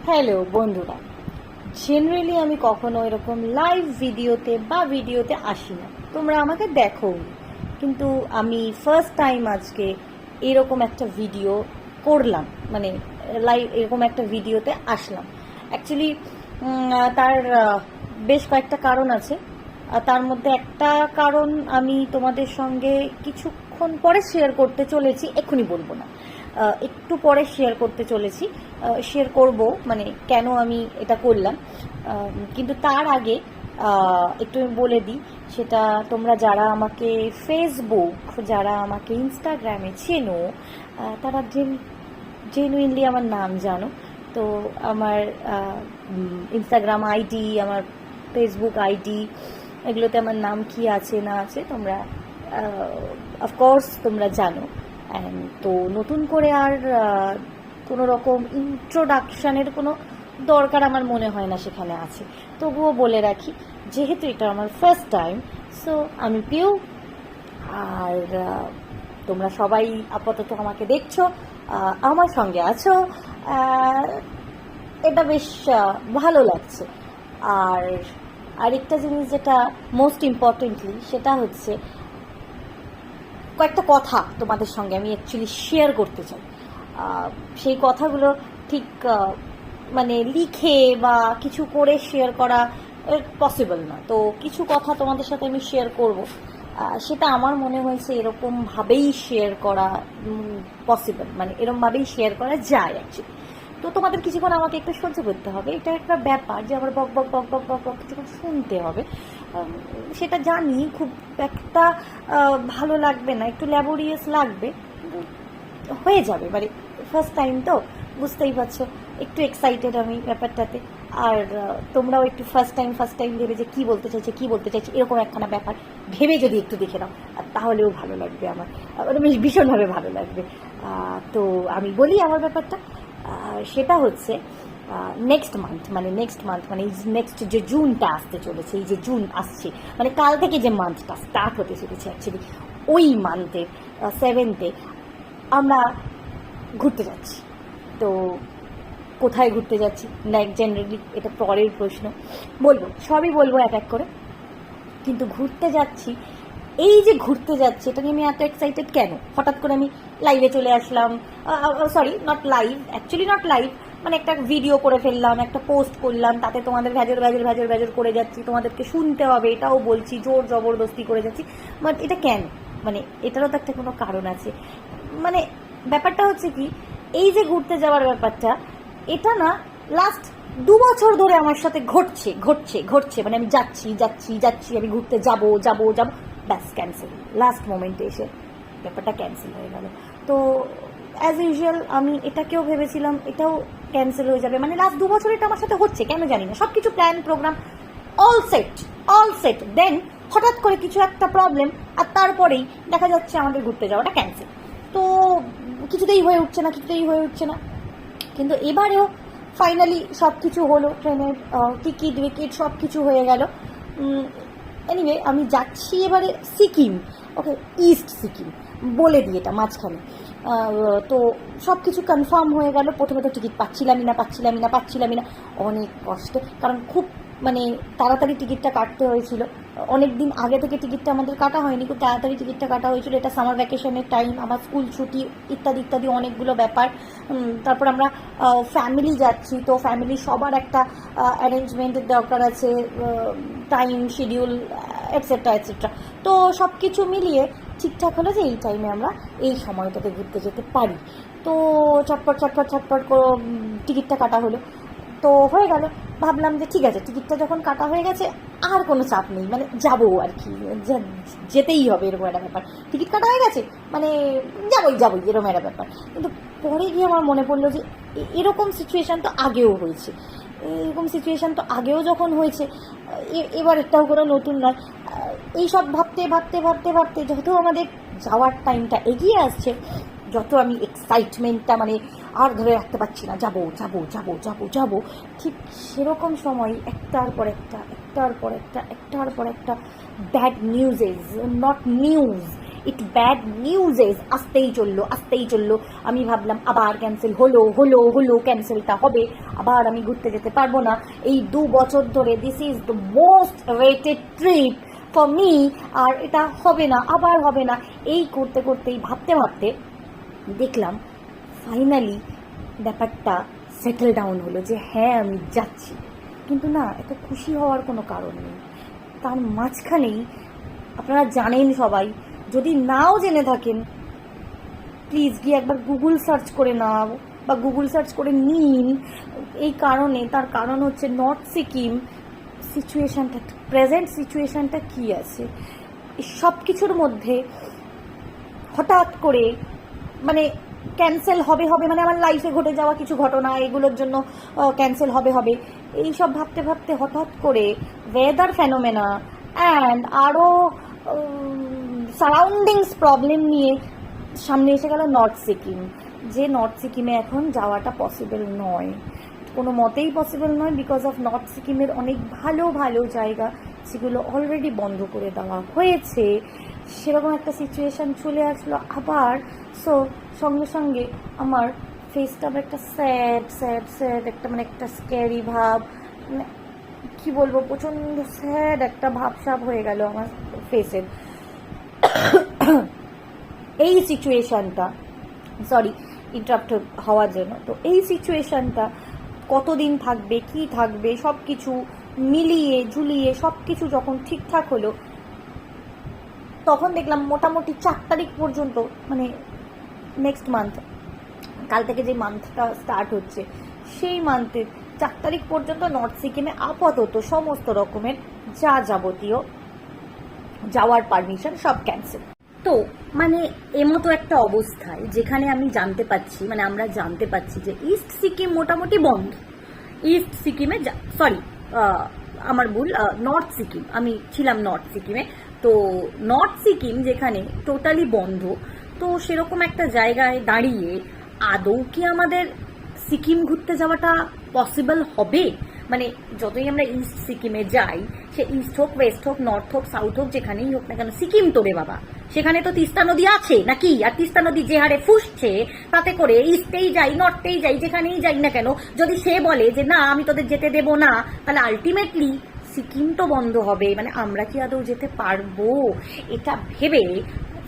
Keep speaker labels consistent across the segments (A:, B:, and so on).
A: Hello বন্ধুরা, generally আমি কখনো এরকম লাইভ ভিডিওতে আসি না, তোমরা আমাকে দেখো। কিন্তু আমি ফার্স্ট টাইম আজকে এরকম একটা ভিডিও করলাম, মানে লাইভ এরকম একটা ভিডিওতে আসলাম। অ্যাকচুয়ালি তার বেশ কয়েকটা কারণ আছে। তার মধ্যে একটা কারণ আমি তোমাদের সঙ্গে কিছুক্ষণ পরে শেয়ার করতে চলেছি, এক্ষুনি বলবো না, একটু পরে শেয়ার করব, মানে কেন আমি এটা করলাম। কিন্তু তার আগে একটু আমি বলে দিই, সেটা তোমরা যারা আমাকে ফেসবুক, যারা আমাকে ইনস্টাগ্রামে চেনো, তারা জেনুইনলি আমার নাম জানো। তো আমার ইনস্টাগ্রাম আইডি, আমার ফেসবুক আইডি, এগুলোতে আমার নাম কি আছে না আছে তোমরা অফকোর্স তোমরা জানো। তো নতুন করে আর কোনো রকম ইন্ট্রোডাকশানের কোনো দরকার আমার মনে হয় না সেখানে আছে। তবুও বলে রাখি, যেহেতু এটা আমার ফার্স্ট টাইম, সো আমি পিউ। আর তোমরা সবাই আপাতত আমাকে দেখছো, আমার সঙ্গে আছো, এটা বেশ ভালো লাগছে। আর আরেকটা জিনিস যেটা মোস্ট ইম্পর্টেন্টলি, সেটা হচ্ছে কয়েকটা কথা তোমাদের সঙ্গে আমি অ্যাকচুয়ালি শেয়ার করতে চাই। সেই কথাগুলো ঠিক মানে লিখে বা কিছু করে শেয়ার করা পসিবল না। তো কিছু কথা তোমাদের সাথে আমি শেয়ার করব, সেটা আমার মনে হয়েছে এরকমভাবেই শেয়ার করা পসিবল, মানে এরকমভাবেই শেয়ার করা যায় অ্যাকচুয়ালি। তো তোমাদের কিছুক্ষণ আমাকে একটু সহ্য করতে হবে, এটা একটা ব্যাপার যে আমার বক বক বক বক বক বক কিছুক্ষণ শুনতে হবে। সেটা জানি খুব একটা ভালো লাগবে না, একটু ল্যাবোরিয়াস লাগবে, কিন্তু হয়ে যাবে। মানে ফার্স্ট টাইম তো বুঝতেই পারছো, একটু এক্সাইটেড আমি ব্যাপারটাতে। আর তোমরাও একটু ফার্স্ট টাইম ভেবে যে কী বলতে চাইছে এরকম একখানা ব্যাপার ভেবে যদি একটু দেখে নাও, তাহলেও ভালো লাগবে আমার, মানে ভীষণভাবে ভালো লাগবে। তো আমি বলি আমার ব্যাপারটা, সেটা হচ্ছে নেক্সট মান্থ মানে এই নেক্সট যে জুনটা আসতে চলেছে, এই যে জুন আসছে, মানে কাল থেকে যে মান্থটা স্টার্ট হতে চলেছে অ্যাকচুয়ালি, ওই মান্থের 7th আমরা ঘুরতে যাচ্ছি। তো কোথায় ঘুরতে যাচ্ছি না, জেনারেলি এটা পরের প্রশ্ন, সবই বলবো এক এক করে। কিন্তু ঘুরতে যাচ্ছি, এই যে ঘুরতে যাচ্ছি, এটা নিয়ে আমি এত এক্সাইটেড কেন? হঠাৎ করে আমি লাইভে চলে আসলাম, সরি নট লাইভ, মানে একটা ভিডিও করে ফেললাম, একটা পোস্ট করলাম, তাতে তোমাদের ভ্যাজর করে যাচ্ছি, তোমাদেরকে শুনতে হবে এটাও বলছি, জোর জবরদস্তি করে যাচ্ছি। বাট এটা কেন? মানে এটারও তো একটা কোনো কারণ আছে। মানে ব্যাপারটা হচ্ছে কি, এই যে ঘুরতে যাওয়ার ব্যাপারটা, এটা না লাস্ট 2 বছর ধরে আমার সাথে ঘটছে, মানে আমি যাচ্ছি, আমি ঘুরতে যাবো, ব্যাস ক্যান্সেল, লাস্ট মোমেন্টে এসে ব্যাপারটা ক্যান্সেল হয়ে গেল। তো অ্যাজ ইউজুয়াল আমি এটাকেও ভেবেছিলাম এটাও ক্যান্সেল হয়ে যাবে, মানে লাস্ট 2 বছর এটা আমার সাথে হচ্ছে, কেন জানি না। সব কিছু প্ল্যান প্রোগ্রাম অল সেট, দেন হঠাৎ করে কিছু একটা প্রবলেম, আর তারপরেই দেখা যাচ্ছে আমাদের ঘুরতে যাওয়াটা ক্যান্সেল। তো কিছুতেই হয়ে উঠছে না। কিন্তু এবারেও ফাইনালি সব কিছু হলো, ট্রেনের টিকিট উইকিট সব কিছু হয়ে গেল। এনিওয়ে আমি যাচ্ছি এবারে সিকিম, ওকে, ইস্ট সিকিম বলে দিই এটা মাঝখানে। তো সব কিছু কনফার্ম হয়ে গেল। প্রথমে তো টিকিট পাচ্ছিলামই না, অনেক কষ্টে, কারণ খুব মানে তাড়াতাড়ি টিকিটটা কাটতে হয়েছিল। অনেক দিন আগে থেকে টিকিটটা আমাদের কাটা হয়নি, খুব তাড়াতাড়ি টিকিটটা কাটা হয়েছিল। এটা সামার ভ্যাকেশনের টাইম, আমার স্কুল ছুটি ইত্যাদি অনেকগুলো ব্যাপার। তারপর আমরা ফ্যামিলি যাচ্ছি, তো ফ্যামিলি সবার একটা অ্যারেঞ্জমেন্টের দরকার আছে, টাইম শিডিউল এটসেট্রা। তো সব কিছু মিলিয়ে ঠিকঠাক হলো যে এই টাইমে আমরা এই সময়টাতে ঘুরতে যেতে পারি। তো ছটপট করে টিকিটটা কাটা হলো, তো হয়ে গেল। ভাবলাম যে ঠিক আছে, টিকিটটা যখন কাটা হয়ে গেছে আর কোনো চাপ নেই, মানে যাবো আর কি, যেতেই হবে এরকম একটা ব্যাপার। টিকিট কাটা হয়ে গেছে মানে যাবোই এরকম একটা ব্যাপার। কিন্তু পরে গিয়ে আমার মনে পড়লো যে এরকম সিচুয়েশান তো আগেও যখন হয়েছে, এবার এটাও কোনো নতুন নয়। এইসব ভাবতে যত আমাদের যাওয়ার টাইমটা এগিয়ে আসছে, যত আমি এক্সাইটমেন্টটা মানে আর ধরে রাখতে পারছি না, যাবো, ঠিক সেরকম সময় একটার পর একটা ব্যাড নিউজ ইট ব্যাড নিউজেস আসতেই চললো। আমি ভাবলাম আবার ক্যান্সেল হলো ক্যান্সেলটা হবে, আবার আমি ঘুরতে যেতে পারবো না। এই 2 বছর ধরে this is the most awaited trip for me, আর এটা হবে না, আবার হবে না। এই করতেই ভাবতে দেখলাম ফাইনালি ব্যাপারটা সেটেল ডাউন হলো যে হ্যাঁ আমি যাচ্ছি। কিন্তু না, এত খুশি হওয়ার কোনো কারণ নেই। তার মাঝখানেই আপনারা জানেন সবাই, যদি নাও জেনে থাকেন প্লিজ গিয়ে একবার গুগল সার্চ করে নাও বা গুগল সার্চ করে নিন। তার কারণ হচ্ছে নর্থ সিকিম সিচুয়েশানটা, প্রেজেন্ট সিচুয়েশানটা কী আছে সব কিছুর মধ্যে হঠাৎ করে মানে ক্যান্সেল হবে মানে আমার লাইফে ঘটে যাওয়া কিছু ঘটনা, এগুলোর জন্য ক্যান্সেল হবে এইসব ভাবতে হঠাৎ করে ওয়েদার ফেনোমেনা অ্যান্ড আরও সারাউন্ডিংস প্রবলেম নিয়ে সামনে এসে গেল নর্থ সিকিম। যে নর্থ সিকিমে এখন যাওয়াটা পসিবল নয়, কোনো মতেই পসিবল নয়, বিকজ অফ নর্থ সিকিমের অনেক ভালো জায়গা সেগুলো অলরেডি বন্ধ করে দেওয়া হয়েছে। সেরকম একটা সিচুয়েশান চলে আসলো আবার। সো সঙ্গে আমার ফেসটা একটা স্যাড একটা স্ক্যারি ভাব, মানে কী বলবো, প্রচণ্ড স্যাড একটা ভাবসাব হয়ে গেল আমার ফেসের। এই সিচুয়েশানটা, সরি ইন্টারাপ্ট হওয়ার জন্য, তো এই সিচুয়েশানটা কতদিন থাকবে, কি থাকবে, সব কিছু মিলিয়ে ঝুলিয়ে সব কিছু যখন ঠিকঠাক হলো, তখন দেখলাম মোটামুটি 4 তারিখ পর্যন্ত, মানে নেক্সট মান্থ, কাল থেকে যে মান্থটা স্টার্ট হচ্ছে সেই মান্থের 4 তারিখ পর্যন্ত নর্থ সিকিমে আপাতত সমস্ত রকমের যাবতীয় যাওয়ার পারমিশন সব ক্যান্সেল। তো মানে এমতো একটা অবস্থায় যেখানে আমরা জানতে পাচ্ছি যে ইস্ট সিকিম মোটামুটি বন্ধ। ইস্ট সিকিমে আমার ভুল, নর্থ সিকিম, আমি ছিলাম নর্থ সিকিমে। তো নর্থ সিকিম যেখানে টোটালি বন্ধ, তো সেরকম একটা জায়গায় দাঁড়িয়ে আদৌ কি আমাদের সিকিম ঘুরতে যাওয়াটা পসিবল হবে? মানে যতই আমরা ইস্ট সিকিমে যাই, সে ইস্ট হোক, ওয়েস্ট হোক, নর্থ হোক, সাউথ হোক, যেখানেই হোক না কেন, সিকিম তো রে বাবা, সেখানে তো তিস্তা নদী আছে নাকি? আর তিস্তা নদী যে হারে ফুসছে, তাতে করে ইস্টেই যাই, নর্থেই যাই, যেখানেই যাই না কেন, যদি সে বলে যে না আমি তোদের যেতে দেবো না, তাহলে আলটিমেটলি সিকিম তো বন্ধ হবে। মানে আমরা কি আদৌ যেতে পারবো? এটা ভেবে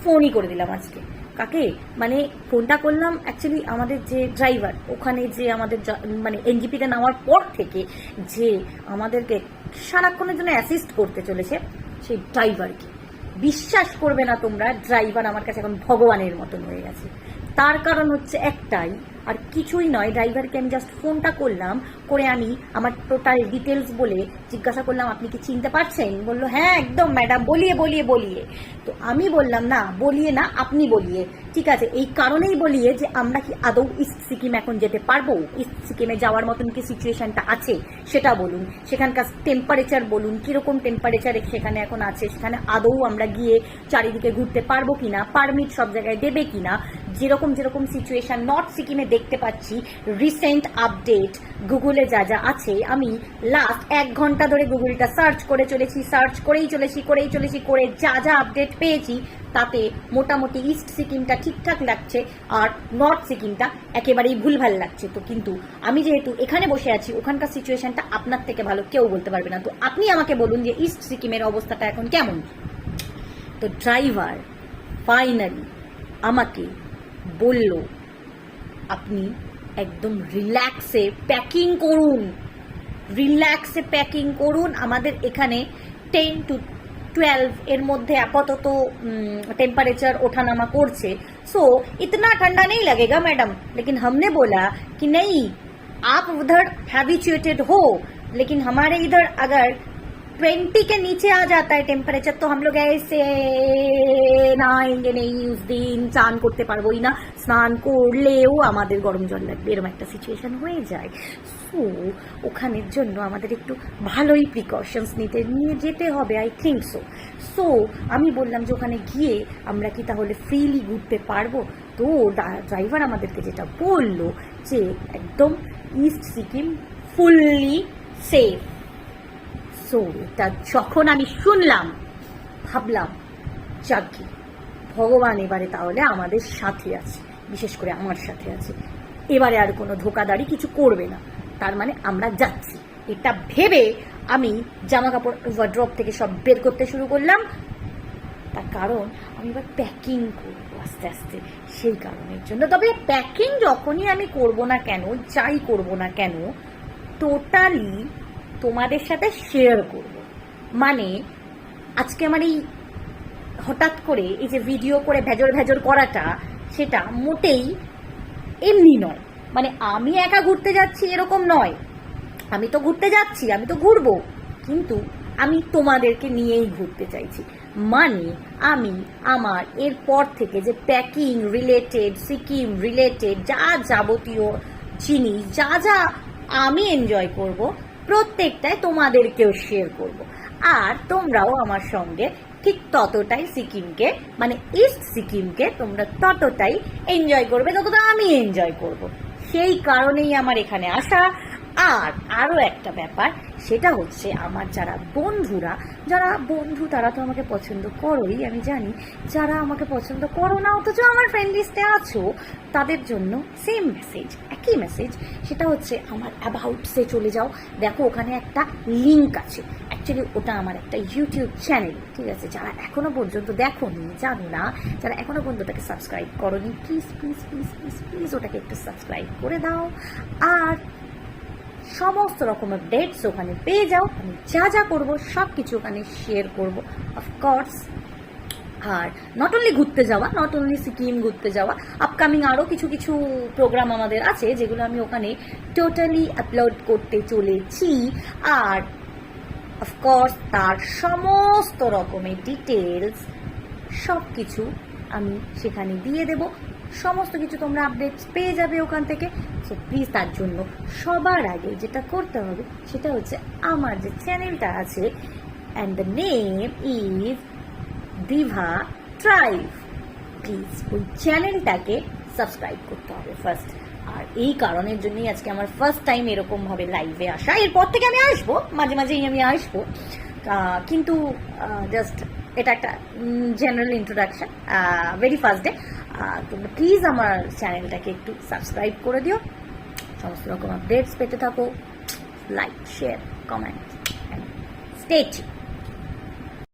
A: ফোনই করে দিলাম আজকে। কাকে? মানে ফোনটা করলাম অ্যাকচুয়ালি আমাদের যে ড্রাইভার, ওখানে যে আমাদের মানে এনজিপিতে নামার পর থেকে যে আমাদেরকে সারাক্ষণের জন্য অ্যাসিস্ট করতে চলেছে সেই ড্রাইভারকে। বিশ্বাস করবে না তোমরা, ড্রাইভার আমার কাছে এখন ভগবানের মতন হয়ে গেছে। তার কারণ হচ্ছে একটাই, আর কিছুই নয়। ড্রাইভারকে আমি জাস্ট ফোনটা করলাম, করে আমি আমার টোটাল ডিটেলস বলে জিজ্ঞাসা করলাম আপনি কি চিনতে পারছেন? বললো হ্যাঁ একদম ম্যাডাম, বলিয়ে। তো আমি বললাম না বলিয়ে না, আপনি বলিয়ে। ঠিক আছে, এই কারণেই বলিয়ে যে আমরা কি আদৌ ইস্ট সিকিম এখন যেতে পারবো? ইস্ট সিকিমে যাওয়ার মতন কি সিচুয়েশনটা আছে সেটা বলুন, সেখানকার টেম্পারেচার বলুন, কিরকম টেম্পারেচার সেখানে এখন আছে, সেখানে আদৌ আমরা গিয়ে চারিদিকে ঘুরতে পারবো কিনা, পারমিট সব জায়গায় দেবে কিনা। যেরকম সিচুয়েশন নর্থ সিকিমে দেখতে পাচ্ছি, রিসেন্ট আপডেট গুগলে যা আছে, আমি লাস্ট 1 ঘন্টা ধরে গুগলটা সার্চ করেই চলেছি করে যা আপডেট পেয়েছি, তাতে মোটামুটি ইস্ট সিকিমটা ঠিকঠাক লাগছে আর নর্থ সিকিমটা একেবারেই ভুলভাল লাগছে। তো কিন্তু আমি যেহেতু এখানে বসে আছি, ওখানকার সিচুয়েশনটা আপনার থেকে ভালো কেউ বলতে পারবে না। তো আপনি আমাকে বলুন যে ইস্ট সিকিমের অবস্থাটা এখন কেমন। তো ড্রাইভার ফাইনালি আমাকে বলল আপনি একদম রিল্যাক্সে প্যাকিং করুন। আমাদের এখানে 10 to 12 এর মধ্যে আপাতত टेम्परेचर ओठानामा করছে। सो इतना ठंडा नहीं लगेगा मैडम, लेकिन हमने बोला कि नहीं आप उधर हैबिचुएटेड हो, लेकिन हमारे इधर अगर 20 के नीचे आ जाता है टेम्पारेचर तो हम लोग ऐसे नहाएंगे नहीं, उस दिन স্নান করতে পারবোই না, স্নান করলেও আমাদের গরম জল লাগবে, এরকম একটা সিচুয়েশন হয়ে যায়। সো ওখানের জন্য আমাদের একটু ভালোই প্রিকশনস নিয়ে যেতে হবে, আই থিঙ্ক সো আমি বললাম যে ওখানে গিয়ে আমরা কি তাহলে ফ্রিলি ঘুরতে পারবো? তো ড্রাইভার আমাদেরকে যেটা বললো যে একদম east Sikkim fully safe. So এটা যখন আমি শুনলাম ভাবলাম যাকে ভগবান এবারে তাহলে আমাদের সাথে আছে, বিশেষ করে আমার সাথে আছে, এবারে আর কোনো ধোকাদারি কিছু করবে না, তার মানে আমরা যাচ্ছি, এটা ভেবে আমি জামা কাপড় ওয়ার্ড্রপ থেকে সব বের করতে শুরু করলাম। তার কারণ আমি এবার প্যাকিং করবো আস্তে আস্তে, সেই কারণের জন্য। তবে প্যাকিং যখনই আমি করব না কেন, যাই করব না কেন, টোটালি তোমাদের সাথে শেয়ার করব। মানে আজকে আমার এই হঠাৎ করে এই যে ভিডিও করে ভেজর ভেজর করাটা, সেটা মোটেই এমনি নয়। মানে আমি একা ঘুরতে যাচ্ছি এরকম নয়, আমি তো ঘুরতে যাচ্ছি, আমি তো ঘুরবো, কিন্তু আমি তোমাদেরকে নিয়েই ঘুরতে চাইছি। মানে আমি আমার এরপর থেকে যে প্যাকিং রিলেটেড, সিকিম রিলেটেড যা যাবতীয় জিনিস, যা যা আমি এনজয় করব, প্রত্যেকটাই তোমাদেরকেও শেয়ার করব। আর তোমরাও আমার সঙ্গে ঠিক ততটাই সিকিমকে, মানে ইস্ট সিকিমকে তোমরা ততটাই এনজয় করবে যতটা আমি এনজয় করব। সেই কারণেই আমার এখানে আসা। আর আরও একটা ব্যাপার, সেটা হচ্ছে আমার যারা বন্ধুরা, যারা বন্ধু তারা তো আমাকে পছন্দ করোই, আমি জানি। যারা আমাকে পছন্দ করো না অথচ আমার ফ্রেন্ড লিস্টে আছো, তাদের জন্য সেম মেসেজ, একই মেসেজ। সেটা হচ্ছে আমার অ্যাবাউটসে চলে যাও, দেখো ওখানে একটা লিঙ্ক আছে। অ্যাকচুয়ালি ওটা আমার একটা ইউটিউব চ্যানেল, ঠিক আছে? যারা এখনো পর্যন্ত দেখোনি, জানো না, যারা এখনো পর্যন্ত ওটাকে সাবস্ক্রাইব করোনি, please please please please please ওটাকে একটু সাবস্ক্রাইব করে দাও। আর সমস্ত রকমের ডেটস ওখানে পেয়ে যাও। আমি যা যা করবো সব কিছু ওখানে শেয়ার করবো, অফকোর্স। আর নট অনলি ঘুরতে যাওয়া, নট অনলি সিকিম ঘুরতে যাওয়া, আপকামিং আরও কিছু কিছু প্রোগ্রাম আমাদের আছে, যেগুলো আমি ওখানে টোটালি আপলোড করতে চলেছি। আর অফকোর্স তার সমস্ত রকমের ডিটেলস সব কিছু আমি সেখানে দিয়ে দেব। সমস্ত কিছু তোমরা আপডেটস পেয়ে যাবে ওখান থেকে। সো প্লিজ তার জন্য সবার আগে যেটা করতে হবে সেটা হচ্ছে আমার যে চ্যানেলটা আছে, and the name is Diva Tribe, please ওই চ্যানেলটাকে সাবস্ক্রাইব করতে হবে ফার্স্ট। আর এই কারণের জন্যই আজকে আমার ফার্স্ট টাইম এরকমভাবে লাইভে আসা। এরপর থেকে আমি আসবো, মাঝে মাঝেই আমি আসবো, কিন্তু জাস্ট এটা একটা general introduction, very first day. তোমরা প্লিজ আমার চ্যানেলটাকে একটু সাবস্ক্রাইব করে দিও, সমস্ত রকম আপডেটস পেতে থাকো। Like, share, comment, stay tuned.